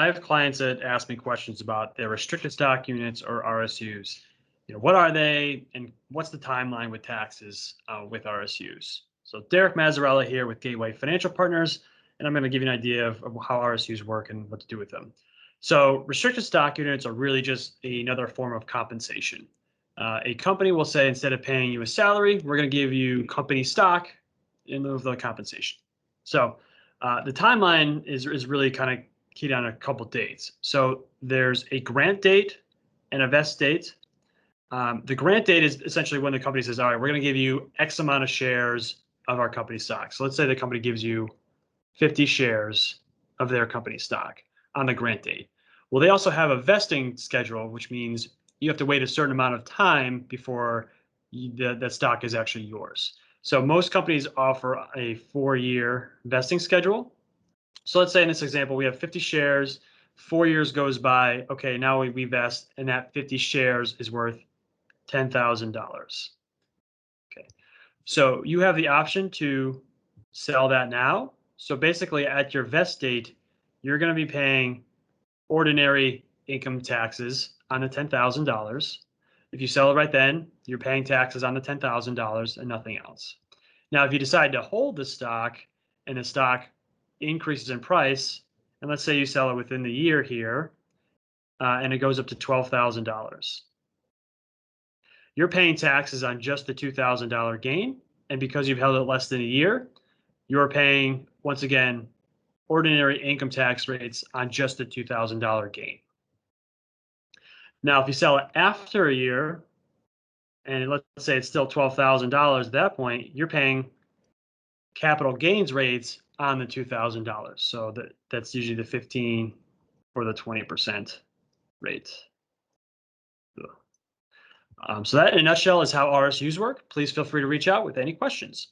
have clients that ask me questions about their restricted stock units or RSUs. What are they and what's the timeline with taxes with RSUs? So Derek Mazzarella here with Gateway Financial Partners, and I'm going to give you an idea of how RSUs work and what to do with them. So restricted stock units are really just another form of compensation. A company will say, instead of paying you a salary, we're going to give you company stock in lieu of the compensation. So the timeline is really kind of keyed on a couple dates. So there's a grant date and a vest date. The grant date is essentially when the company says, all right, we're going to give you X amount of shares of our company stock. So let's say the company gives you 50 shares of their company stock on the grant date. Well, they also have a vesting schedule, which means you have to wait a certain amount of time before that stock is actually yours. So most companies offer a 4-year vesting schedule. So let's say in this example, we have 50 shares, 4 years goes by. Okay, now we vest, and that 50 shares is worth $10,000. Okay, so you have the option to sell that now. So basically at your vest date, you're going to be paying ordinary income taxes on the $10,000. If you sell it right then, you're paying taxes on the $10,000 and nothing else. Now, if you decide to hold the stock and the stock increases in price, and let's say you sell it within the year here, and it goes up to $12,000. You're paying taxes on just the $2,000 gain, and because you've held it less than a year, you're paying, once again, ordinary income tax rates on just the $2,000 gain. Now, if you sell it after a year, and let's say it's still $12,000 at that point, you're paying capital gains rates on the $2,000. So that's usually the 15 or the 20% rate. So that in a nutshell is how RSUs work. Please feel free to reach out with any questions.